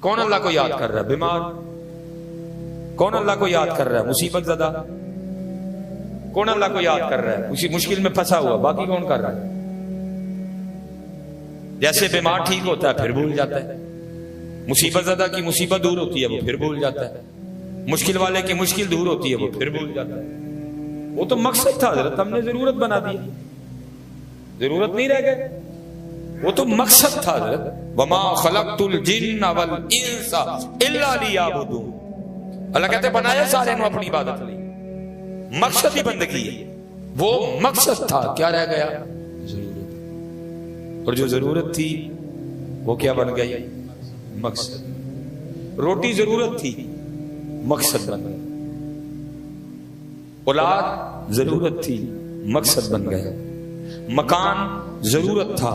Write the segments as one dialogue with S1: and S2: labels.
S1: کون اللہ کو یاد کر رہا ہے؟ بیمار. کون اللہ کو یاد کر رہا ہے؟ مصیبت زدہ. کون اللہ کو یاد کر رہا ہے؟ اسی مشکل میں پھنسا ہوا. باقی کون کر رہا ہے؟ جیسے بیمار ٹھیک ہوتا ہے پھر بھول جاتا ہے. مصیبت زدہ کی مصیبت دور ہوتی ہے وہ پھر بھول جاتا ہے. مشکل والے کی مشکل دور ہوتی ہے وہ پھر بھول جاتا ہے. وہ تو مقصد تھا حضرت, ہم نے ضرورت بنا دی. ضرورت نہیں رہ گئے, وہ تو مقصد تھا حضرت. وما خلقت الجن والانس الا لیعبدون. اللہ کہتے بنایا سارے نو اپنی عبادت لی. مقصد ہی بندگی ہے, وہ مقصد تھا. کیا رہ گیا؟ ضرورت. اور جو ضرورت تھی وہ کیا بن گئی؟ مقصد. روٹی ضرورت تھی, مقصد بن گئی. اولاد ضرورت تھی, مقصد بن گیا. مکان ضرورت تھا,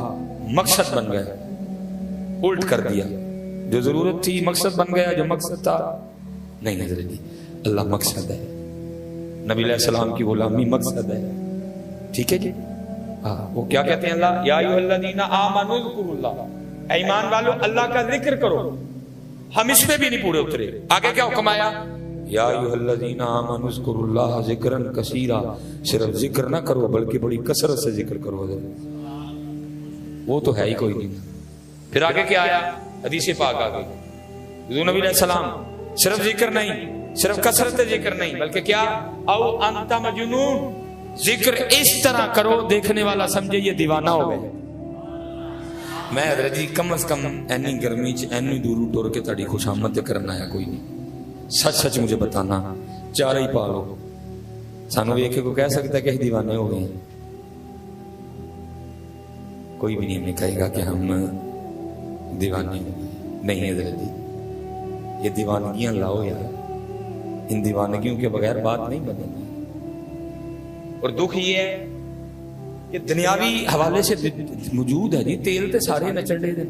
S1: مقصد بن گیا. الٹ کر دیا. جو ضرورت تھی مقصد بن گیا, جو مقصد تھا نہیں. نظر دی اللہ مقصد ہے. نبی علیہ السلام کی غلامی مقصد ہے. ٹھیک ہے جی. وہ کیا کہتے ہیں اللہ؟ یا ایھا الذین آمنوا اذکروا اللہ. اے ایمان والو اللہ کا ذکر کرو. ہم اس پہ بھی نہیں پورے اترے. آگے کیا حکم آیا؟ یا ایھا الذین آمنوا اذکروا اللہ ذکرا کثیرا. صرف ذکر نہ کرو بلکہ بڑی کثرت سے ذکر کرو. وہ تو ہے ہی کوئی نہیں. پھر آگے کیا آیا؟ حدیث پاک آگے حضور نبی علیہ السلام صرف ذکر نہیں, صرف کثرت ذکر نہیں, بلکہ کیا؟ او انت مجنون. ذکر اس طرح کرو دیکھنے والا سمجھے یہ دیوانہ ہو گئے. میں حضرت جی کم از کم اینی گرمی چ اینی دور ٹور کے تڑی خوش آمد کرنا ہے کوئی نہیں. سچ سچ مجھے بتانا, چارہ ہی پالو. سانو ایک کو کہہ سکتا ہے کہ دیوانے ہو گئے ہیں. کوئی بھی نہیں ہمیں کہے گا کہ ہم دیوانے ہو گئے. نہیں حضرت جی, یہ دیوانگیاں لاؤ یار. ان دیوانگیوں کے بغیر بات نہیں بدلتی. اور دکھ یہ ہے کہ دنیاوی حوالے سے موجود ہے جی. تیل تے سارے نچڑے دے,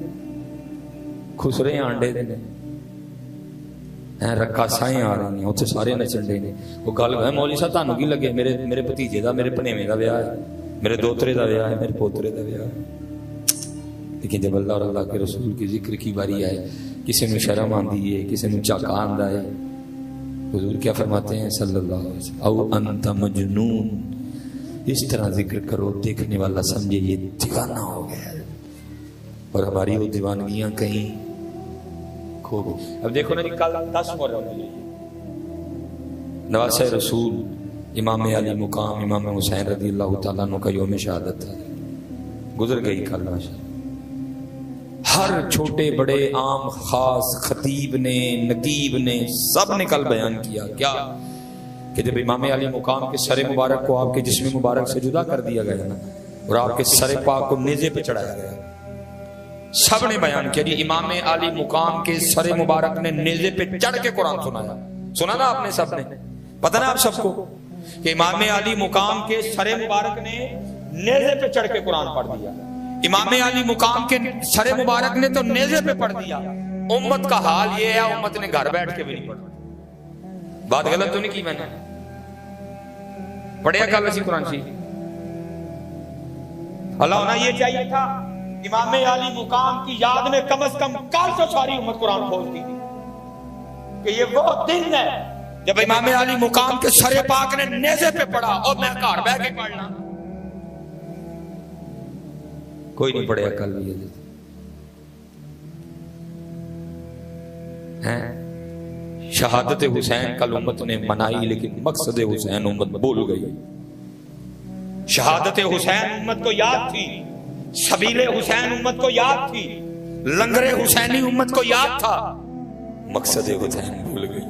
S1: خسرے آنڈے دے, رقاصائیں آ رہی ہیں اتنے سارے نچڑے نے. وہ گل ہے مولوی صاحب تانوں کی لگے میرے بھتیجے دا, میرے بھنیویں دا ویاہ ہے, میرے دوترے دا ویاہ ہے, میرے پوترے دا ویاہ ہے. لیکن جب اللہ اور اللہ کے رسول کی ذکر کی باری آئے, کسی نے شرم آندی ہے, کسی نے چاکا آندا ہے. حضور کیا فرماتے ہیں صلی اللہ علیہ وسلم؟ او انت مجنون. اس طرح ذکر کرو دیکھنے والا سمجھے یہ دیوانہ ہو گیا. اور ہماری وہ دیوانگیاں کہیں کھو گئی. اب دیکھو نا جی, کل 10 محرم نواسہ رسول امام علی مقام امام حسین رضی اللہ تعالیٰ عنہ کا یوم شہادت تھا. گزر گئی کل ماشاء. ہر چھوٹے بڑے عام خاص خطیب نے نقیب نے سب نے کل بیان کیا. کیا کہ جب امام علی مقام کے سر مبارک کو آپ کے جسم مبارک سے جدا کر دیا گیا نا, اور آپ کے سر پاک کو نیزے پہ چڑھایا گیا, سب نے بیان کیا جی امام علی مقام کے سر مبارک نے نیزے پہ چڑھ کے قرآن سنایا. سنا نا آپ نے, سب نے پتہ نا آپ سب کو کہ امام علی مقام کے سر مبارک نے نیزے پہ چڑھ کے قرآن پڑھ دیا. امام علی مقام کے سر مبارک نے تو نیزے پہ پڑھ دیا. امت کا حال یہ ہے امت نے گھر بیٹھ کے بھی نہیں پڑھا. بات غلط تو نہیں کی میں نے؟ پڑھیا کل اسی قرآن شریف. اللہ ہونا یہ چاہیے تھا امام علی مقام کی یاد میں کم از کم کل تو ساری امت قرآن کھولتی تھی کہ یہ وہ دن ہے جب امام علی مقام کے سر پاک نے نیزے پہ پڑھا اور میں گھر بیٹھ کے پڑھنا. کوئی نہیں پڑھیا کل بھی شہادت حسین کل امت نے منائی, لیکن مقصد حسین امت بھول گئی. شہادت حسین امت کو یاد تھی, سبیل حسین امت کو یاد تھی, لنگر حسینی امت کو یاد تھا. مقصد حسین بھول گئی,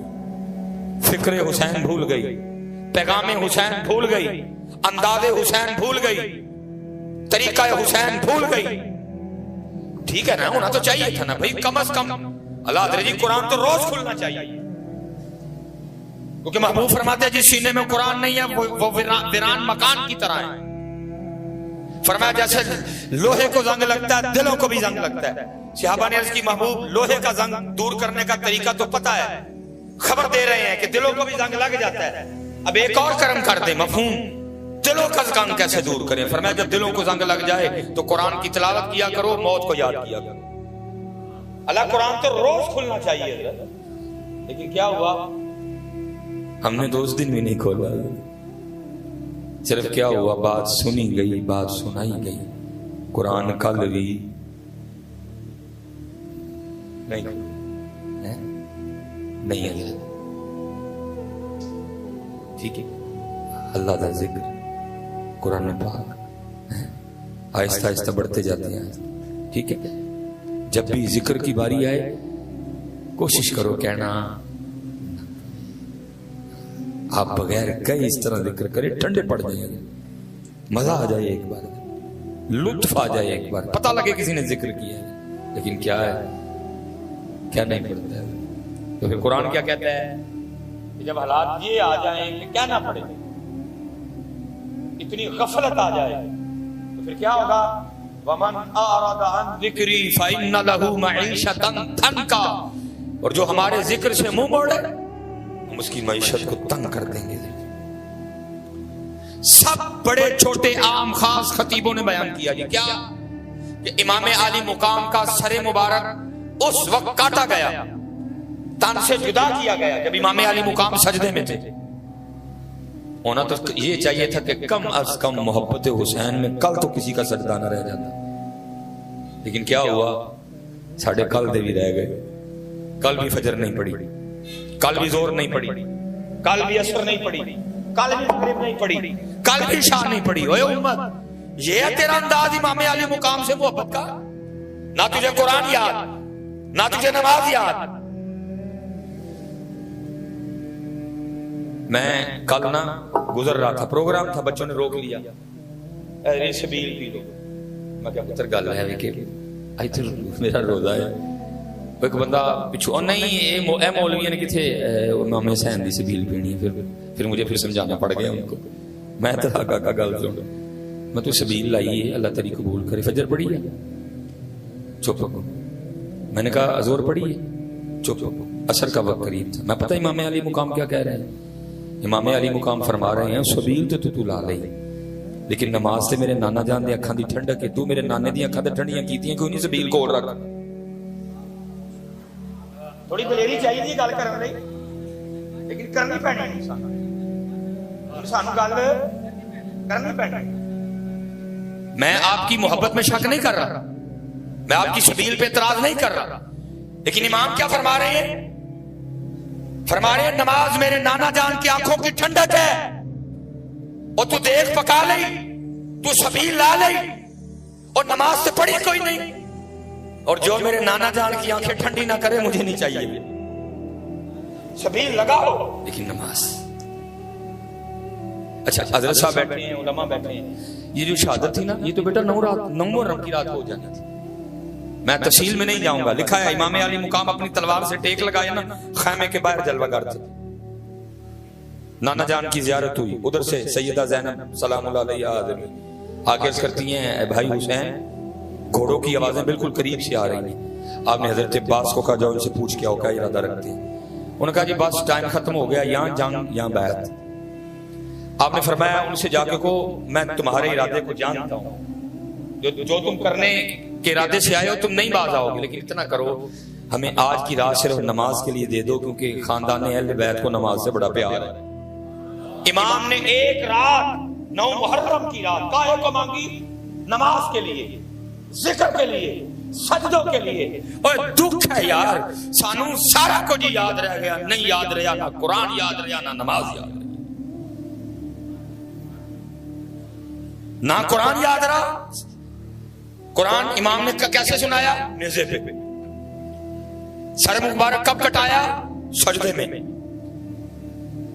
S1: فکر حسین بھول گئی, پیغام حسین بھول گئی, انداز حسین بھول گئی, طریقہ حسین بھول گئی. ٹھیک ہے نا, ہونا تو چاہیے تھا نا بھائی, کم از کم اللہ حضرت جی قرآن تو روز کھلنا چاہیے. کیونکہ محبوب فرماتے ہیں جس سینے میں قرآن نہیں ہے وہ ویران مکان کی طرح ہے. فرمایا جیسے لوہے کو زنگ لگتا ہے دلوں کو بھی زنگ لگتا ہے. صحابہ نے عرض کی محبوب لوہے کا زنگ دور کرنے کا طریقہ تو پتا ہے, خبر دے رہے ہیں کہ دلوں کو بھی زنگ لگ جاتا ہے. اب ایک اور کرم کر دیں, مفہوم دلوں کا زنگ کیسے دور کریں؟ فرمایا جب دلوں کو زنگ لگ جائے تو قرآن کی تلاوت کیا کرو, موت کو یاد کیا کرو. اللہ قرآن تو روز کھلنا چاہیے حضرت، لیکن کیا ہوا، ہم نے تو اس دن بھی نہیں کھولا، صرف کیا ہوا، بات سنی گئی، بات سنائی گئی، قرآن کل بھی نہیں حضرت، ٹھیک ہے، اللہ کا ذکر قرآن پاک آہستہ آہستہ بڑھتے جاتے ہیں، ٹھیک ہے، جب بھی ذکر کی باری آئے کوشش کرو کہنا، آپ بغیر کئی اس طرح ذکر کرے ٹھنڈے پڑ جائیں گے، مزہ آ جائے ایک بار، لطف آ جائے ایک بار، پتہ لگے کسی نے ذکر کیا ہے، لیکن کیا ہے، کیا نہیں پڑتا ہے۔ تو پھر قرآن کیا کہتا ہے کہ جب حالات یہ آ جائیں کہ کیا نہ پڑے، اتنی غفلت آ جائے، تو پھر کیا ہوگا، وَمَنْ أَعْرَضَ عَنْ ذِكْرِي فَإِنَّ لَهُ مَعِيشَةً ضَنْكًا، اور جو ہمارے ذکر سے منہ موڑے ہم اس کی معیشت کو تنگ کر دیں گے۔ سب بڑے چھوٹے عام خاص خطیبوں نے بیان کیا جی کیا کہ امام عالی مقام کا سر مبارک اس وقت کاٹا گیا، تن سے جدا کیا گیا جب امام عالی مقام سجدے میں تھے۔ ہونا تو یہ چاہیے تھا کہ کم از کم محبت حسین میں کل تو کسی کا سجدہ نہ رہ جاتا، لیکن کیا ہوا، ساڑھے کل دے بھی رہ گئے، کل بھی فجر نہیں پڑی، کل بھی زور نہیں پڑی، کل بھی عصر نہیں پڑی، کل بھی مغرب نہیں پڑی، کل بھی عشاء نہیں پڑی۔ اوے امت، یہ ہے تیرا انداز امام عالی مقام سے محبت کا؟ نہ تجھے قرآن یاد، نہ تجھے نماز یاد۔ میں کل نہ گزر رہا تھا، پروگرام تھا، بچوں نے روک لیا، اے شبیل پی لو، میں کہا پتر گل ہے کہ آئی تو میرا روزہ ہے، ایک بندہ پچھو نہیں اے مولوی نے کتھے امام حسین دی شبیل پینی ہے، پھر مجھے پھر سمجھانا پڑ گیا ان کو، میں تو آگا کا گل سن، میں تو شبیل لائی ہے، اللہ تیری قبول کرے، فجر پڑھی ہے، چپ ہو، میں نے کہا ظہر پڑھی ہے، چپ ہو، عصر کا وقت قریب تھا، میں پتہ امام علی مقام کیا کہہ رہے ہیں، امام علی مقام فرما رہے ہیں سبیل تو لا لئی، لیکن نماز سے میرے نانا جان دی اکھاں دی ٹھنڈک ہے، تو میرے نانے دی اکھاں تے ٹھنڈیاں کیتیاں کیوں نہیں سبیل کول رکھ، تھوڑی دلیری چاہیے تھی گل کرن لئی، لیکن کرنی پینی انسان گل کرنی پینی۔ میں آپ کی محبت میں شک نہیں کر رہا، میں آپ کی سبیل پہ اعتراض نہیں کر رہا، لیکن امام کیا فرما رہے ہیں، فرما رہے ہیں نماز میرے نانا جان کی آنکھوں کی ٹھنڈک ہے، اور تو دیکھ پکا لئی، تو سبیل لا لئی، اور نماز سے پڑھی کوئی نہیں، اور جو میرے نانا جان کی آنکھیں ٹھنڈی نہ کرے مجھے نہیں چاہیے، سبیل لگاؤ لیکن نماز۔ اچھا حضرت صاحب بیٹھے ہیں، علماء بیٹھے ہیں، یہ جو شہادت تھی نا، یہ تو بیٹا 9 محرم کی رات ہو جانی تھی، میں تفصیل میں نہیں جاؤں گا، لکھا ہے امام علی مقام اپنی تلوار سے ٹیک لگائے نا، خیمے کے باہر جلوہ گر تھے، نانا جان کی زیارت ہوئی، ادھر سے سیدہ زینب سلام اللہ علیہ آدمی آگے کرتی ہیں اے بھائی حسین، گھوڑوں کی آوازیں بالکل قریب سے آ رہی ہیں، آپ نے حضرت عباس کو کہا جاؤ ان سے پوچھ کے آؤ کیا ارادہ رکھتے ہیں، انہوں نے کہا جی بس ٹائم ختم ہو گیا، یہاں جنگ یہاں بیعت، آپ نے فرمایا ان سے جا کے کو میں تمہارے ارادے کو جانتا ہوں، جو تم کرنے کے ارادے سے آئے ہو تم نہیں باز آؤ گے، لیکن اتنا کرو ہمیں آج کی رات صرف نماز کے لیے دے دو، کیونکہ خاندان اہل بیت کو نماز سے بڑا پیار ہے۔ امام نے ایک رات 9 محرم کی رات کاہے کو مانگی، نماز کے لیے، ذکر کے لیے، سجدوں کے لیے، اور دکھ ہے یار سانو سارا کچھ یاد رہ گیا، نہیں یاد رہا، نہ قرآن یاد رہا، نہ نماز یاد رہا، نہ قرآن یاد رہا۔ قرآن امام نے کیسے سنایا، نیزے پہ، سر مبارک کب کٹایا، سجدے میں،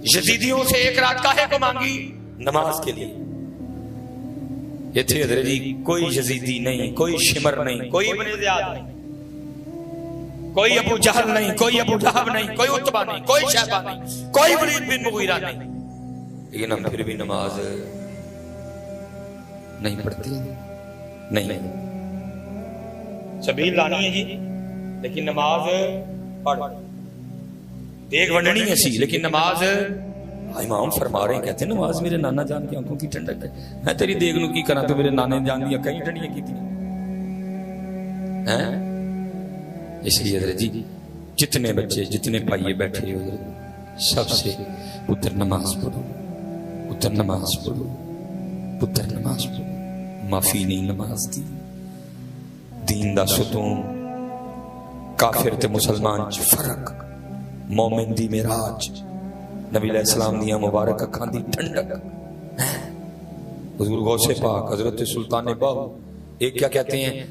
S1: یزیدیوں سے ایک رات کاہے کو مانگی، نماز کے لیے۔ یہ تھے حضرت جی کوئی یزیدی نہیں، کوئی شمر نہیں، کوئی ابن زیاد نہیں، کوئی ابو جہل نہیں، کوئی ابو لہب نہیں، کوئی عتبہ نہیں، کوئی شیبہ نہیں، کوئی ولید بن مغیرہ نہیں، لیکن ہم پھر بھی نماز نہیں پڑھتے، نہیں سبیل لانی ہے جی، لیکن نماز پڑھ، دیکھ ونڈنی ہے سی، لیکن نماز امام فرما رہے ہیں، کہتے ہیں نماز میرے نانا جان کی آنکھوں کی ٹھنڈک ہے، میں تیری دیکھ لوں کی کرا تو میرے نانے جان دیا کئی ٹھنڈیاں کی تھی، اس لیے حضرت جی جتنے بچے جتنے بھائی بیٹھے ہو حضرت سب سے پتر نماز پڑھو، پتر نماز پڑھو، پتر نماز پڑھو، معافی نہیں نماز دی دین دا ستون، کافر تے مسلمان چ فرق، مومن دی معراج، نبی علیہ السلام دیا مبارک اکھاں دی ٹھنڈک، حضور غوث پاک حضرت سلطان باہو ایک کیا کہتے ہیں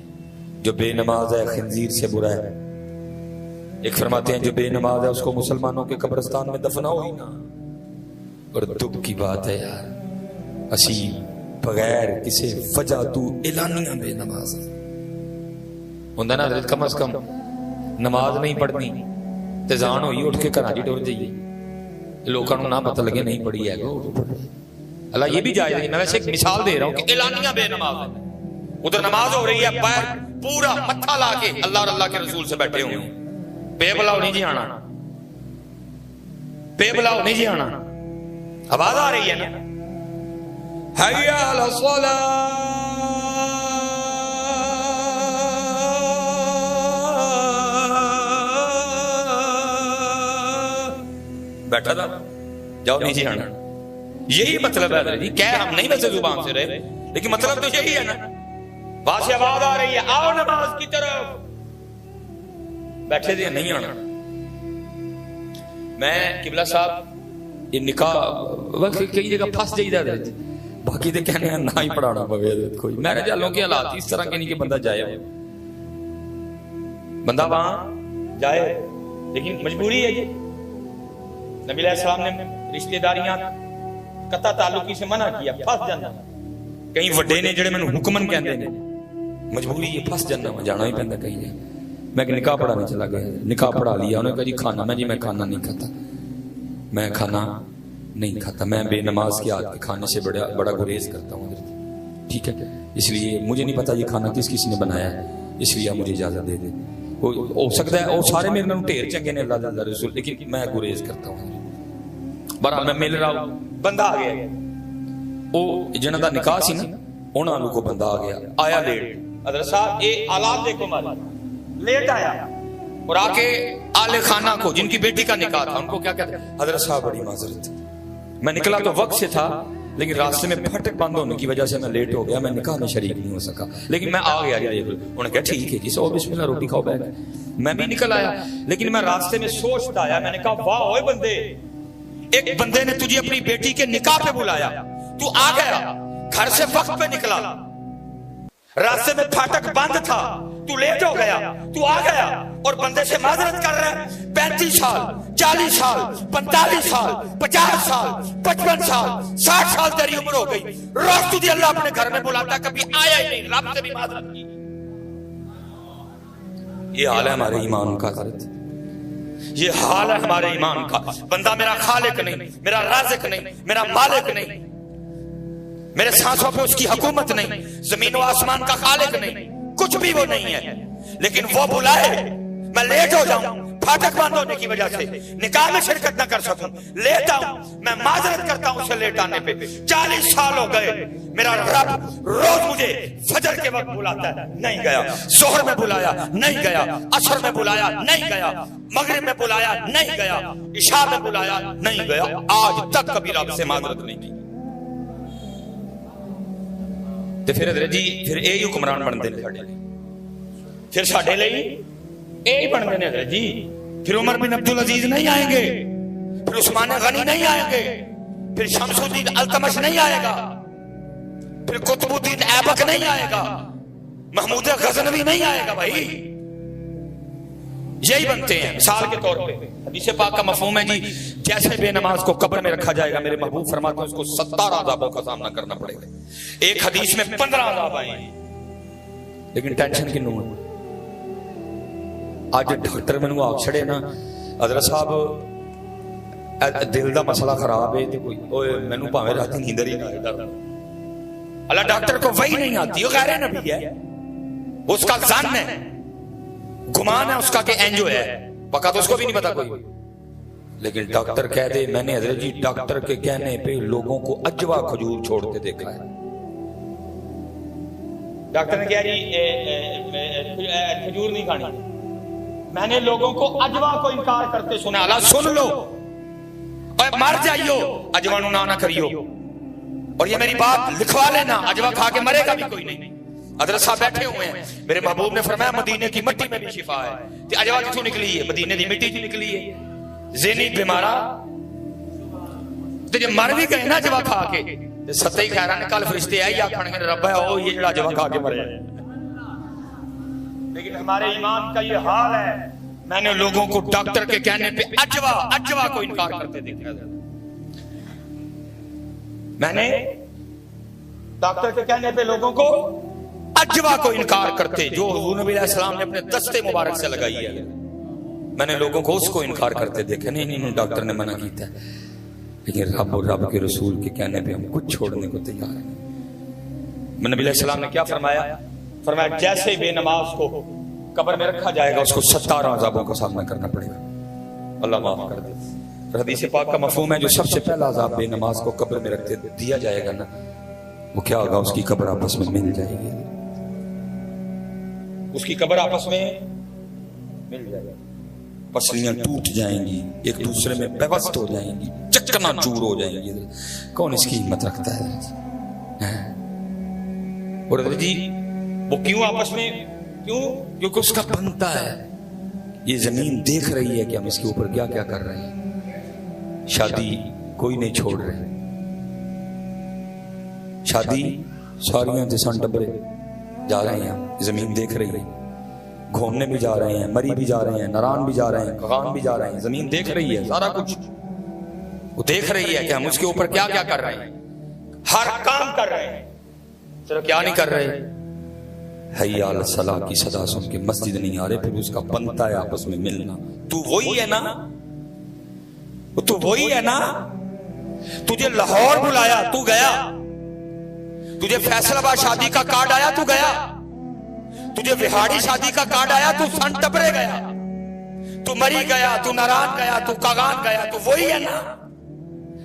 S1: جو بے نماز ہے خنزیر سے برا ہے، ایک فرماتے ہیں جو بے نماز ہے اس کو مسلمانوں کے قبرستان میں دفناؤ ہی نہ۔ اور دکھ کی بات ہے یار اسی بغیر کسی وجہ تو اعلانیہ بے نماز ہوندہ نا حضرت، کم از کم نماز نہیں پڑھنی تزان ہوئی اٹھ کے کراچی ٹور جائیے، لوگوں کو نہ پتہ لگے نہیں پڑھی ہے اللہ یہ بھی جائز نہیں۔ میں ویسے ایک مثال دے رہا ہوں کہ اعلانیہ بے نماز ہے، ادھر نماز ہو رہی ہے پیر پورا متھا لا کے اللہ اور اللہ کے رسول سے بیٹھے ہوئے، بے بلاؤ نہیں جی آنا، بے بلاؤ نہیں جی آنا، آواز آ رہی ہے نا، حی علی الصلاۃ بیٹھا تھا جاؤ نہیں جی آنا، یہی مطلب ہے جی، کہہ ہم نہیں ویسے زبان سے رہے لیکن مطلب تو یہی ہے نا، وہاں سے آواز آ رہی ہے آؤ نماز کی طرف، بیٹھے تھے نہیں آنا۔ میں قبلہ صاحب یہ نکاح وقت کئی جگہ پھنس جائیدہ حضرت، باقی دے کہنے ہیں نہ ہی پڑھانا پوے حضرت کوئی، میں نے جالوں کے حالات اس طرح کے نہیں کہ بندہ جائے، بندہ وہاں جائے لیکن مجبوری ہے جی، نبی علیہ السلام نے رشتہ داریاں قطع تعلقی سے منع کیا، پھنس جانا، کہیں وڈے نے جڑے میں حکمن کہندے نے مجبوری یہ پھنس جانا، میں جانا ہی پہندا کہیں جائے۔ میں نکاح پڑھانے چلا گیا، نکاح پڑھا لیا، انہوں نے کہا جی کھانا، میں جی میں کھانا نہیں کھاتا، میں کھانا نہیں کھاتا، میں بے نماز کے آدھ کے کھانے سے بڑا گریز کرتا ہوں حضرت، ٹھیک ہے، اس لیے مجھے نہیں پتا یہ کھانا کس نے بنایا ہے، اس لیے مجھے اجازت دے دے، ہو سکتا ہے وہ سارے میرے نام ڈھیر چنگے نے اللہ اللہ رسول، لیکن میں گریز کرتا ہوں۔ بہرحال میں مل رہا ہوں، بندہ آ گیا، وہ جنہاں دا نکاح سی نا انہاں کو بندہ آ گیا، آیا لیٹ، حضرت صاحب یہ آلات دیکھو مارا، لیٹ آیا اور آ کے آل خانہ کو جن کی بیٹی کا نکاح تھا ان کو کیا کہتے ہیں، حضرت صاحب بڑی معذرت، میں نکلا تو وقت سے تھا لیکن راستے میں پھٹک بند ہونے کی وجہ سے میں لیٹ ہو گیا، میں نکاح میں شریک نہیں ہو سکا، لیکن میں آ گیا، انہوں نے کہا ٹھیک ہے جی سو بسم اللہ روٹی کھاؤ بیٹھ، میں بھی نکل آیا، لیکن میں راستے میں سوچتا آیا، میں نے کہا واہ ہوئے بندے، ایک بندے نے تجھے اپنی بیٹی کے نکاح پہ بلایا، تو آ گیا، گھر سے وقت پہ نکلا، راستے میں پھاٹک بند تھا، تو لیٹ ہو گیا، تو آ گیا اور بندے سے معذرت کر رہا ہے، 35 سال 40 سال 45 سال 50 سال 55 سال 60 سال تیری عمر ہو گئی، روز تجھے اللہ اپنے گھر میں بلاتا کبھی آیا ہی نہیں، رب سے بھی معذرت کی۔ یہ حال ہے ہمارے ایمان کا حضرت، یہ حال ہے ہمارے ایمان کا، بندہ میرا خالق نہیں، میرا رازق نہیں، میرا مالک نہیں، میرے سانسوں پہ اس کی حکومت نہیں، زمین و آسمان کا خالق نہیں، کچھ بھی وہ نہیں ہے، لیکن وہ بلائے میں لیٹ ہو جاؤں، پھاٹک بند ہونے کی وجہ سے نکاح میں شرکت نہ کر سکوں، لیٹ آؤں، میں معذرت کرتا ہوں اسے لیٹ آنے پہ، 40 سال ہو گئے، میرا رب روز مجھے فجر کے وقت بلاتا ہے، نہیں گیا، ظہر میں بلایا نہیں گیا، عصر میں بلایا نہیں گیا، مغرب میں بلایا نہیں گیا، عشاء میں بلایا نہیں گیا، آج تک کبھی رب سے معذرت نہیں کی۔ تے پھر حضرت جی پھر یہی حکمران بنتے ہیں ساڈے لئی، پھر ساڈے لئی یہی بنتے ہیں حضرت جی، پھر عمر بن عبدالعزیز نہیں آئیں گے، پھر عثمان غنی نہیں آئیں گے، پھر شمس الدین التمش نہیں آئے گا، پھر قطب الدین ایبک نہیں آئے گا، محمود غزنوی نہیں آئے گا، بھائی یہی بنتے ہیں۔ مثال کے طور پہ حدیث پاک کا مفہوم ہے جی، جیسے بے نماز کو قبر میں رکھا جائے گا، میرے محبوب فرماتے ہیں اس کو 17 عذابوں کا سامنا کرنا پڑے گا، ایک حدیث میں 15 عذاب آئے ہیں، لیکن ٹینشن کی نوں ہے۔ آج ڈاکٹر میں آگ چھڑے نا حضرت صاحب دل دا مسئلہ خراب ہے، میں نو پاویں رات نیندر ہی نہ آئے، اللہ ڈاکٹر کو وہی نہیں آتی، وہ غیر نبی ہے، اس کا ظن ہے، گمان ہے اس کا کہ اینجو ہے، پکا تو اس کو بھی نہیں پتا کوئی، لیکن ڈاکٹر کہہ دے، میں نے حضرت جی ڈاکٹر کے کہنے پہ لوگوں کو اجوا کھجور چھوڑتے دیکھا ہے۔ ڈاکٹر نے کہا جی کھجور نہیں کھانی، میں نے لوگوں کو اجوا کو انکار کرتے سنا. اللہ سن لو اور مر جائیو اجوا نو نہ کریو. اور یہ میری بات لکھوا لینا, اجوا کھا کے مرے گا بھی کوئی نہیں. حضرت صاحب بیٹھے ہوئے ہیں, میرے محبوب نے فرمایا مدینے کی مٹی میں بھی شفا ہے. تے اجوا کتھوں نکلی ہے؟ مدینے دی مٹی چ نکلی ہے. ذہنی بیمارا تے جے مر بھی گئے نا اجوا کھا کے تے ستے ہی خیران کل فرشتے آئی آکھن گے رب ہے او یہ جڑا اجوا کھا کے مرے. لیکن ہمارے ایمان کا یہ حال ہے, میں نے لوگوں کو ڈاکٹر کے کہنے پہ اجوا کو انکار کرتے دیکھا. میں نے ڈاکٹر کے کہنے پہ لوگوں کو اجوا کو انکار کرتے, جو حضور نبی علیہ السلام نے اپنے دستے مبارک سے لگائی ہے, میں نے لوگوں کو اس کو انکار کرتے دیکھا. نہیں ڈاکٹر نے منع کیتا ہے, لیکن رب اور رب کے رسول کے کہنے پہ ہم کچھ چھوڑنے کو تیار ہیں. نبی علیہ السلام نے کیا فرمایا؟ فرمایا جیسے بے نماز کو قبر میں رکھا جائے گا اس کو 17 عذابوں کا سامنا کرنا پڑے گا. اللہ معاف کر دے. حدیث پاک کا مفہوم ہے جو سب سے پہلا عذاب بے نماز کو قبر میں رکھتے دیا جائے گا نا, وہ کیا ہوگا؟ اس کی قبر آپس میں مل جائے گی. اس کی قبر آپس میں مل جائے گی, پسلیاں ٹوٹ جائیں گی, ایک دوسرے میں پیوست ہو جائیں گی, چکنا چور ہو جائیں گی. کون اس کی ہمت رکھتا ہے؟ اور جی وہ کیوں آپس میں, کیونکہ اس کا بنتا ہے. یہ زمین دیکھ رہی ہے کہ ہم اس کے اوپر کیا کیا کر رہے ہیں. شادی کوئی نہیں چھوڑ رہے, شادی ساریاں جسان ڈبرے جا رہے ہیں, زمین دیکھ رہی ہے. گھومنے بھی جا رہے ہیں, مری بھی جا رہے ہیں, نران بھی جا رہے ہیں, کغان بھی جا رہے ہیں. زمین دیکھ رہی ہے سارا کچھ, وہ دیکھ رہی ہے کہ ہم اس کے اوپر کیا کیا کر رہے ہیں. ہر کام کر رہے ہیں, صرف کیا نہیں کر رہے؟ حی علی الصلاۃ کی صدا سن کے مسجد نہیں آ رہے. پھر اس کا بنتا ہے آپس میں ملنا. تو وہی ہے نا, تو وہی ہے نا. تجھے لاہور بلایا تو گیا, تجھے فیصل آباد شادی کا کارڈ آیا تو گیا, تجھے وہاڑی شادی کا کارڈ آیا تو سن ٹپرے گیا, تو مری گیا, تو ناران گیا, تو کاغان گیا. تو وہی ہے نا.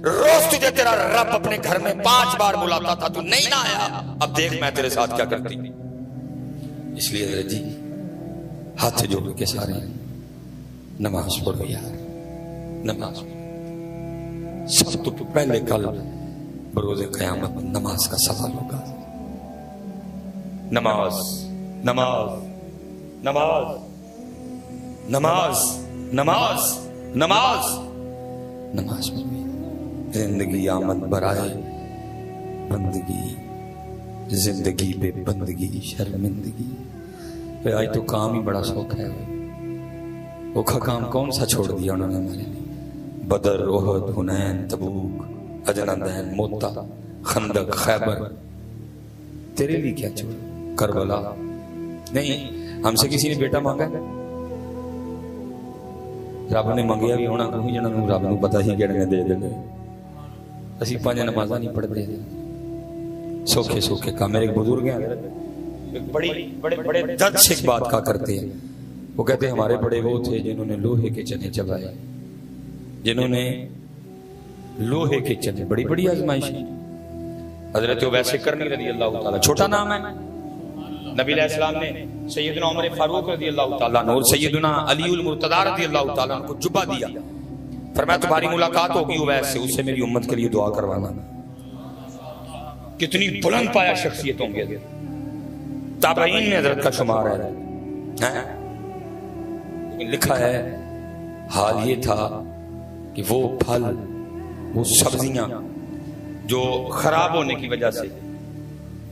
S1: روز تجھے تیرا رب اپنے گھر میں 5 بار بلاتا تھا, تو نہیں نہ آیا. اب دیکھ میں تیرے ساتھ کیا کرتی. اس لیے جی ہاتھ جوڑ کے سارے نماز پڑھو یار, نماز پڑھو. سب تو پہلے کل بروز قیامت نماز کا سوال ہوگا. نماز نماز نماز نماز نماز نماز نماز پڑھو. زندگی آمد برائے بندگی, زندگی بے بندگی شرمندگی. آج تو کام ہی بڑا سوکھا ہے. اوکھا کام کون سا چھوڑ دیا انہوں نے ہمارے لیے؟ بدر, احد, حنین, تبوک, اجنادین, موتا, خندق, خیبر. تیرے لیے کیا چھوڑ؟ کربلا. نہیں, ہم سے کسی نے بیٹا مانگا ہے؟ رب نے منگیا بھی ہونا کوئی جنہوں رب نو پتا ہی کہنے دے دے. اسی 5 نمازاں نہیں پڑھتے, سوکھے سوکھے کام. میرے بزرگ ہیں بڑے درد سے ایک بات کہا کرتے ہیں. وہ کہتے ہیں ہمارے بڑے وہ تھے جنہوں نے لوہے کے چنے چبائے, جنہوں نے لوہے کے چنے. بڑی بڑی آزمائش. حضرت اویس کرنی رضی اللہ تعالیٰ, چھوٹا نام ہے, نبی علیہ السلام نے سیدنا عمر فاروق رضی اللہ تعالیٰ اور سیدنا علی المرتضیٰ رضی اللہ تعالیٰ کو جبہ دیا. فرمایا تمہاری ملاقات ہوگی اویس سے, اس سے میری امت کے لیے دعا کروانا. کتنی بلند پایا شخصیت ہوں گے. تابعین میں حضرت کا شمار ہے. لیکن لکھا ہے حال یہ تھا کہ وہ پھل, وہ سبزیاں جو خراب ہونے کی وجہ سے,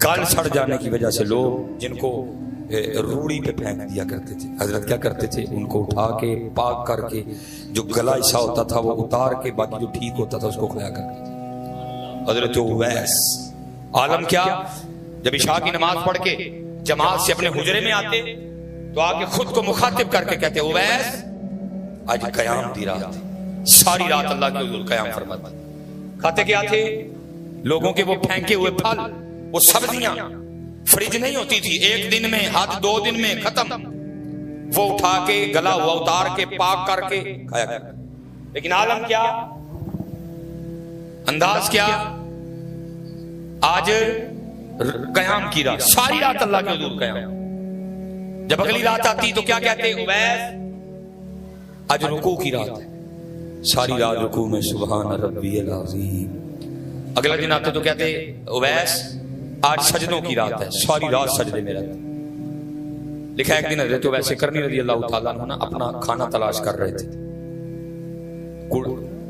S1: گل سڑ جانے کی وجہ سے لوگ جن کو روڑی پہ پھینک دیا کرتے تھے, حضرت کیا کرتے تھے؟ ان کو اٹھا کے پاک کر کے جو گلا ایسا ہوتا تھا وہ اتار کے باقی جو ٹھیک ہوتا تھا اس کو کھایا کرتے تھے. حضرت اویس عالم کیا, جب عشاء کی نماز پڑھ کے جماعت سے اپنے حجرے میں آتے تو آگے خود کو مخاطب کر کے کہتے اویس آج قیام دی رات ہے, ساری رات اللہ کے حضور قیام فرماتے. کھاتے کیا تھے؟ لوگوں کے وہ پھینکے ہوئے پھل, وہ سبزیاں. فریج نہیں ہوتی تھی, 1 دن میں حد 2 دن میں ختم. وہ اٹھا کے گلا ہوا اتار کے پاک کر کے کھایا کرتے. لیکن عالم کیا, انداز کیا, آج قیام کی رات, ساری رات اللہ کے حضور قیام. جب اگلی رات آتی تو کیا کہتے؟ اویس آج رکوع کی رات ہے، ساری رات رکوع میں سبحان ربی العظیم. اگلا دن آتے تو کہتے اویس آج سجدوں کی رات ہے، ساری رات سجدے میں رہتے. لکھا ایک دن حضرت اویس کرنی رضی اللہ تعالیٰ عنہ اپنا کھانا تلاش کر رہے تھے.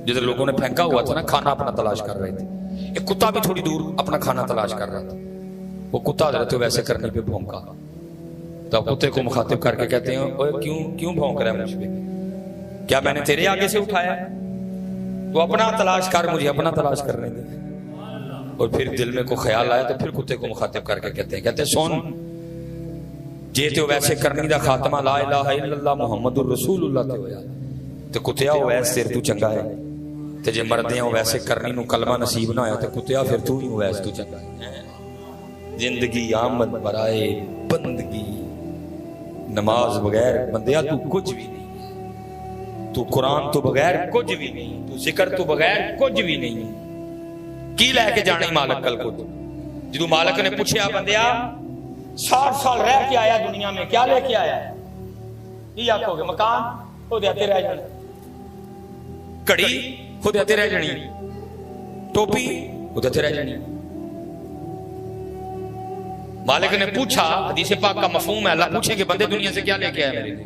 S1: جدھر لوگوں نے پھینکا ہوا تھا نا کھانا اپنا تلاش کر رہے تھے. ایک کتا بھی تھوڑی دور اپنا کھانا تلاش کر رہا تھا. وہ کتا حضرت اویس کرنی پہ بھونکا. تو کتے کو مخاطب کر کے کہتے ہیں اوے کیوں بھونک رہا ہے مجھ پہ؟ کیا میں نے تیرے آگے سے اٹھایا؟ تو اپنا تلاش کر، مجھے اپنا تلاش کرنے دے. اور پھر دل میں کوئی خیال آیا تو پھر کتے کو مخاطب کر کے کہتے ہیں سن جے تے ویسے کرنی دا خاتمہ لا الہ الا اللہ محمد الرسول اللہ تے ہویا تے کتیا ویس تیر تو چنگا ہے. تے جے مردیاں ویسے کرنی نو کلمہ نصیب نہ ہویا تے کتیا پھر تو ہی ویس تو چنگا ہے. زندگی آمد برائے بندگی، نماز بغیر بندیا تو کچھ بھی نہیں، تو قرآن تو بغیر کچھ بھی نہیں، تو ذکر تو بغیر کچھ بھی نہیں. کی لے کے جانے مالک کل کو؟ جدو مالک نے پوچھا بندیا 60 سال رہ کے آیا دنیا میں، کیا لے کے آیا ہے؟ یہ آکھو گے مکان خود آتے رہ جانے، کڑی خود آتے رہ جانی، ٹوپی خود آتے رہ جانی. مالک نے پوچھا، حدیث پاک کا مفہوم ہے، اللہ پوچھے کہ بندے دنیا سے کیا لے کے آئے میرے لیے؟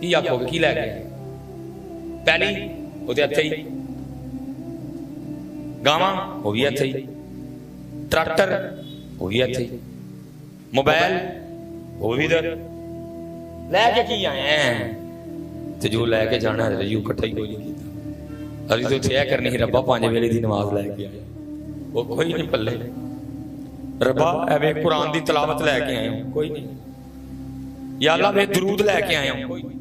S1: کی آکھو گے کی لے کے آئے؟ پہلی خود آتے ہی، گاواں ہو گیا تھے، ٹریکٹر ہو گیا تھے، موبائل وہ بھی در لے کے کی آئے ہیں. تو جو لے کے جانا ہے یوں کٹھا ہی کوئی نہیں کیتا. ابھی تو تھے کرنی ہی ربا 5 ویلے دی نماز لے کے آئے، وہ کوئی نہیں پلے. ربا اے قرآن دی تلاوت لے کے آئے ہوں، کوئی نہیں. یا اللہ میں درود لے کے آئے ہوں، کوئی نہیں.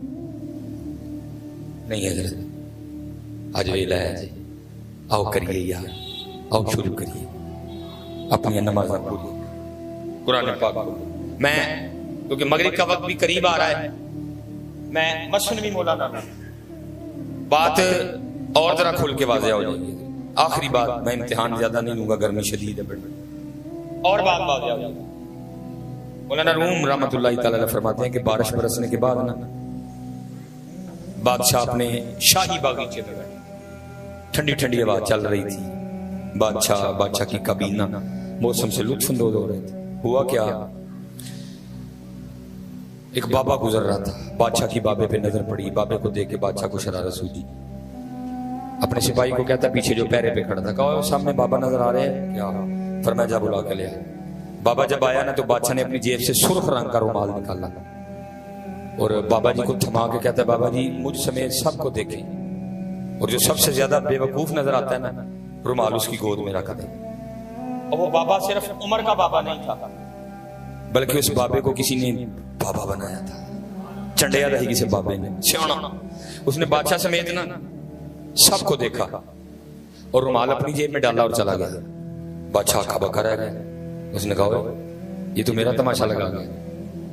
S1: حضرت آج ویلا ہے جی، آؤ کریے یار، آؤ شروع کریے اپنی نماز پوری قرآن پاک. میں کیونکہ مغرب کا وقت بھی قریب آ رہا ہے، میں مصنوی مولانا بات اور ذرا کھل کے واضح ہو جائے گی. آخری بات، میں امتحان زیادہ نہیں لوں گا، گرمی شدید ہے بڑی، اور بات واضح ہو جائے گی. مولانا روم رحمت اللہ تعالی علیہ فرماتے ہیں کہ بارش برسنے کے بعد نا بادشاہ اپنے شاہی باغیچے میں بیٹھے، ٹھنڈی ٹھنڈی ہوا چل رہی تھی. بادشاہ کی کابینہ موسم سے لطف اندوز ہو رہے تھے. ہوا کیا، ایک بابا گزر رہا تھا، بادشاہ کی بابے پہ نظر پڑی. بابے کو دیکھ کے بادشاہ کو شرارت سوچی. اپنے سپاہی کو کہتا پیچھے جو پیرے پہ کھڑا تھا، کہا سامنے بابا نظر آ رہے ہیں کیا؟ فرمایا جا بلا کے لے. بابا جب آیا نا تو بادشاہ نے اپنی جیب سے سرخ رنگ کا رومال نکالا اور بابا جی کو تھما کے کہتا ہے بابا جی مجھ سمیت سب کو دیکھیں، اور جو سب سے زیادہ بے وقوف نظر آتا ہے نا رومال اس کی گود میں رکھ دیں. اور وہ بابا صرف عمر کا بابا نہیں تھا، بلکہ اس بابے کو کسی نے بابا بنایا تھا. چنڈیا رہی کسی بابے نے سیانا. اس نے بادشاہ سمیت نا سب کو دیکھا اور رومال اپنی جیب میں ڈالا اور چلا گیا. بادشاہ کا بکا رہ گیا. اس نے کہا یہ تو میرا تماشا لگا گیا.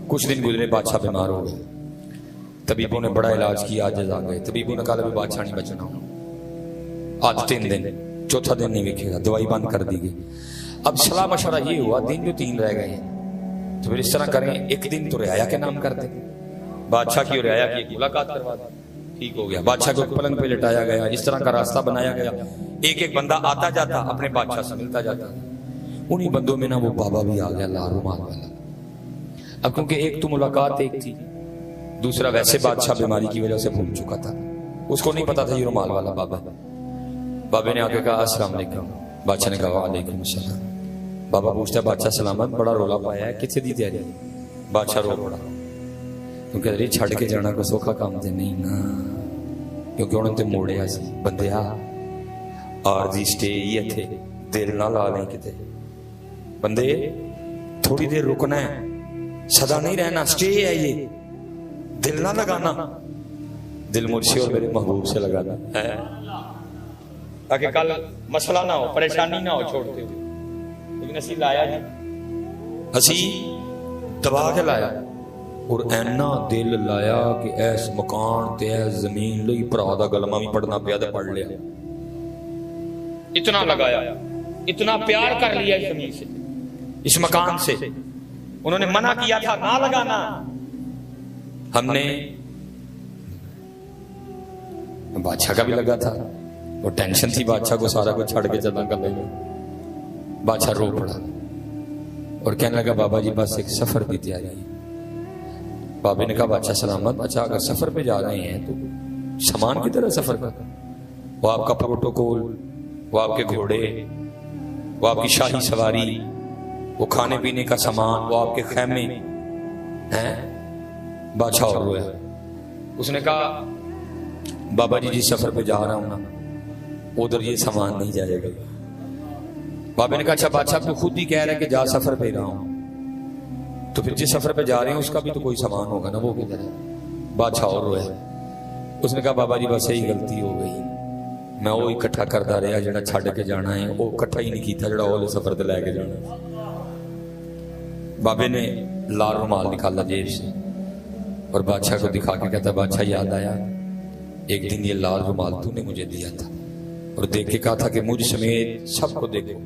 S1: کچھ دن گزرے بادشاہ بیمار ہو گئے. طبیبوں نے بڑا علاج کیا، عاجز آ گئے. طبیبوں نے کہا بھی بادشاہ نہیں بچنا. آج 3 دن، چوتھا دن نہیں وکھے گا، دوائی بند کر دی گئی. اب صلاح مشورہ یہ ہوا دن جو 3 رہ گئے ہیں تو پھر اس طرح کریں ایک دن تو رعایا کے نام کر دیں، بادشاہ کی اور رعایا کی ایک ملاقات کروا دیں. ٹھیک ہو گیا. بادشاہ کو پلنگ پہ لٹایا گیا. اس طرح کا راستہ بنایا گیا، ایک ایک بندہ آتا جاتا اپنے بادشاہ سے ملتا جاتا. انہی بندوں میں نا وہ بابا بھی آ گیا لا رومال والا. اب کیونکہ ایک تو ملاقات ایک تھی، دوسرا ویسے بادشاہ بیماری کی وجہ سے بھول چکا تھا، اس کو نہیں پتا تھا یہ رومال والا بابا. بابے نے آ کے کہا السلام علیکم. بادشاہ نے کہا وعلیکم السلام. بابا پوچھتا ہے بادشاہ سلامت، بڑا رولا پایا ہے، کتنے دی تیاری؟ بادشاہ رو پڑا کیونکہ ارے چھڑ کے جانا کو سوکھا کام تے نہیں نا، کیونکہ انہوں نے موڑیا سی بندیا عارضی سٹے یہ تھے، دل نہ لا لیں کتے بندے، تھوڑی دیر رکنا ہے، صدا نہیں رہنا، سٹے ہے یہ، دل نہ لگانا. دل مجھ سے اور میرے محبوب سے لگانا ہے تاکہ کل مسئلہ نہ ہو، پریشانی نہ ہو چھوڑتے ہوئے. لیکن اسی لایا جی، اسی دبا کے لایا اور اینا دل لایا کہ ایس مکان تے ایس زمین لئی پرا دا گلمہ بھی پڑھنا پیا تے پڑھ لیا. اتنا لگایا، اتنا پیار کر لیا اس زمین سے، اس مکان سے. انہوں نے منع کیا تھا نہ لگانا، ہم نے بادشاہ کا بھی لگا تھا، وہ ٹینشن تھی بادشاہ کو، سارا کچھ چھڑ کے چلنا کرنے میں۔ بادشاہ رو پڑا اور کہنے لگا بابا جی بس ایک سفر کی تیاری ہے۔ بابے نے کہا بادشاہ سلامت، اچھا اگر سفر پہ جا رہے ہیں تو سامان کی طرح سفر کا، وہ آپ کا پروٹوکول، وہ آپ کے گھوڑے، وہ آپ کی شاہی سواری، وہ کھانے پینے کا سامان، وہ آپ کے خیمے ہیں۔ بادشاہ اور رویا۔ اس نے کہا بابا جی جس سفر پہ جا رہا ہوں نا ادھر یہ سامان نہیں جائے گا۔ بابے نے کہا اچھا بادشاہ تو خود ہی کہہ رہے کہ جا سفر پہ رہا ہوں، تو پھر جس سفر پہ جا رہے ہیں اس کا بھی تو کوئی سامان ہوگا نا، وہ کدھر ہے؟ بادشاہ اور رویا۔ اس نے کہا بابا جی بس یہی غلطی ہو گئی، میں وہ اکٹھا کرتا رہا جڑا چھڈ کے جانا ہے، وہ اکٹھا ہی نہیں کیتا جڑا وہ سفر تے لے کے جانا۔ بابے نے لال رومال نکالا جیب سے اور بادشاہ کو دکھا کے کہتا بادشاہ یاد آیا ایک دن یہ لال رومال تو نے مجھے دیا تھا اور دیکھ کے کہا تھا کہ مجھ سمیت سب کو دیکھو،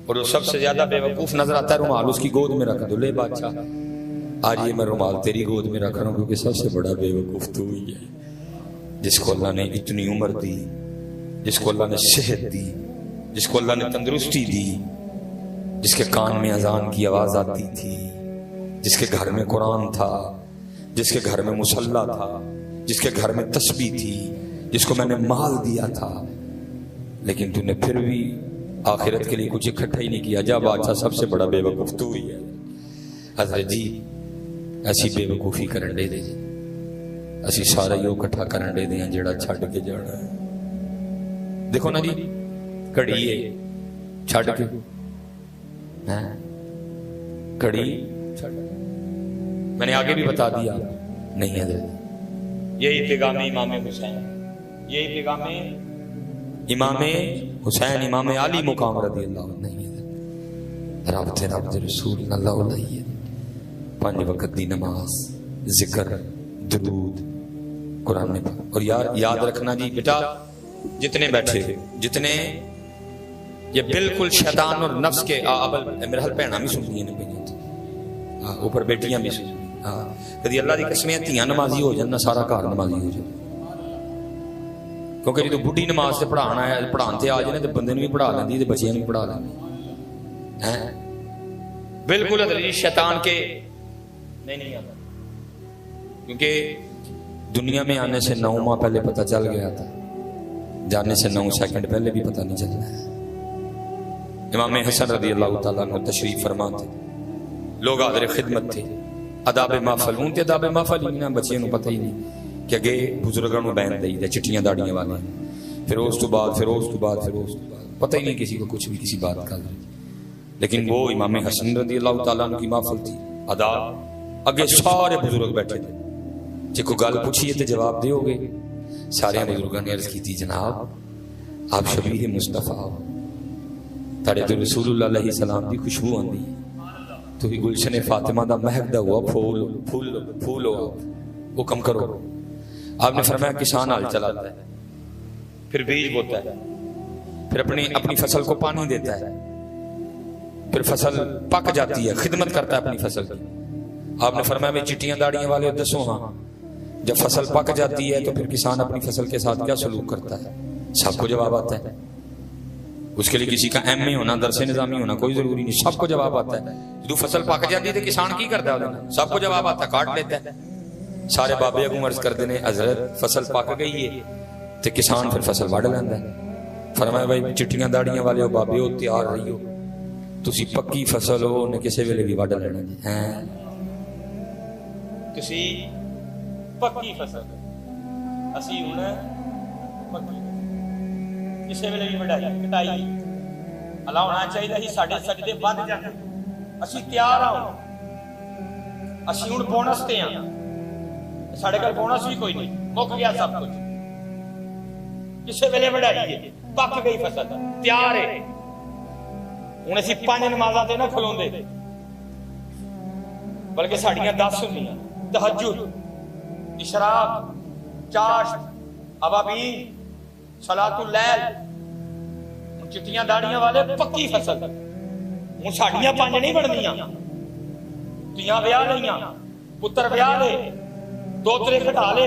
S1: اور وہ سب سے زیادہ بے وقوف نظر آتا ہے رومال اس کی گود میں رکھ دو۔ لے بادشاہ آج یہ میں رومال تیری گود میں رکھ رہا ہوں کیونکہ سب سے بڑا بے وقوف تو ہی ہے، جس کو اللہ نے اتنی عمر دی، جس کو اللہ نے صحت دی، جس کو اللہ نے تندرستی دی، جس کے کان میں اذان کی آواز آتی تھی، جس کے گھر میں قرآن تھا، جس کے گھر میں مصلی تھا، جس کے گھر میں تسبیح تھی، جس کو میں نے مال دیا تھا، لیکن تو نے پھر بھی آخرت کے لیے کچھ اکٹھا ہی نہیں کیا۔ جا بادشاہ سب سے بڑا بے وقوف تو ہی ہے۔ حضرت جی ایسی بے وقوفی کرن دے جی، اسی سارا ہی اکٹھا کرن دے دیں جڑا چھڈ کے جانا ہے۔ دیکھو نا جی کڑی ہے چھڈ کے، کڑی چھڈ، میں نے آگے بھی بتا دیا نہیں حضرت، یہی پیغام امام حسین، یہی پیغام امام حسین امام علی مقام رضی اللہ عنہ، نہیں حضرت رب تے رب دے رسول اللہ علیہ، 5 وقت دی نماز، ذکر، درود، قرآن پاک۔ اور یاد رکھنا جی بیٹا جتنے بیٹھے، جتنے یہ بالکل شیطان اور نفس کے میرے حل بہنا بھی سنتی ہیں پہ اوپر بیٹیاں بھی سنتی، کدی اللہ دی قسمیں دھیاں نمازی ہو جانا سارا گھر نمازی ہو جائے، کیونکہ جب بڈھی نماز سے پڑھانا ہے، پڑھان سے آ جائے تو بندے نے بھی پڑھا لینی ہے، بچیاں بھی پڑھا لینی ہے۔ بالکل حضرت شیطان کے نہیں آتا، کیونکہ دنیا میں آنے سے 9 ماہ پہلے پتہ چل گیا تھا، جانے سے 9 سیکنڈ پہلے بھی پتہ نہیں چلنا ہے۔ امام حسن رضی اللہ تعالیٰ عنہ تشریف فرما تھے، لوگ حاضر خدمت تھے، اداب محفل ہوں تے اداب محفل ہی نہ بچیاں نو پتہ ہی نہیں کہ اگے بزرگاں نو بین دئی دے چٹیاں داڑیاں والے، پھر اس تو بعد پتہ ہی نہیں کسی کو کچھ بھی کسی بات کا۔ لیکن وہ امام حسن رضی اللہ تعالیٰ عنہ کی محفل تھی، آداب اگے سارے بزرگ بیٹھے تھے، جے کوئی گل پوچھیے تے جواب دیو گے۔ سارے بزرگاں نے عرض کی تھی جناب آپ شبیہ مصطفیٰ تاڑے تو رسول اللہ علیہ السلام دی خوشبو آندی ہے، تو ہی گلشن فاطمہ دا مہک دا ہوا پھول ہو، حکم کرو۔ آپ نے فرمایا کسان حل چلاتا ہے، پھر بیج بوتا ہے، پھر اپنی فصل کو پانی دیتا ہے، پھر فصل پک جاتی ہے، خدمت کرتا ہے اپنی فصل کی۔ آپ نے فرمایا میں چٹیاں داڑیاں والے دسو ہاں، جب فصل پک جاتی ہے تو پھر کسان اپنی فصل کے ساتھ کیا سلوک کرتا ہے؟ سب کو جواب آتا ہے، اس کے لیے کسی کا ایم اے ہونا، درس نظامی ہونا کوئی ضروری نہیں، سب کو جواب آتا ہے۔ جو فصل پک جاتی ہے تو کسان کی کرتا ہے؟ سب کو جواب آتا ہے، کاٹ لیتا ہے۔ سارے بابے اگوں عرض کرتے ہیں حضرت فصل پک گئی ہے تو کسان پھر فصل وڈ لینا ہے۔ فرمایا بھائی چٹیاں داڑیاں والے ہو، بابے ہو، تیار رہی ہو، تسی پکی فصل ہو نے کسی ویلے بھی وڈ لینا ہے، تسی پکی فصل اسی ہن پکی کسی ویلے بھی وڈائی کٹائی اللہ ہونا چاہیے ہی ساڈے سجدے ود جاندے، اسی تیار ہوں، اسی ہن بونس تے ہاں، ساڈے کول بونس بھی کوئی نہیں، مک گیا سب کچھ، کسی ویلے وڈائی ہے، پک گئی فصل تیار ہے، ہن اسی 5 نمازاں تے نہ کھلوندے بلکہ ساڈیاں 10 ہوندیاں، تہجد، اشراق، چاشت، ابابیل، صلاۃ اللیل، چٹیاں داڑیاں والے پکی فصل، ہوں ساڈیاں 5 نہیں بننیاں، تیاں ویاہ لئیاں، پتر ویاہ لے، دوترے کٹا لے،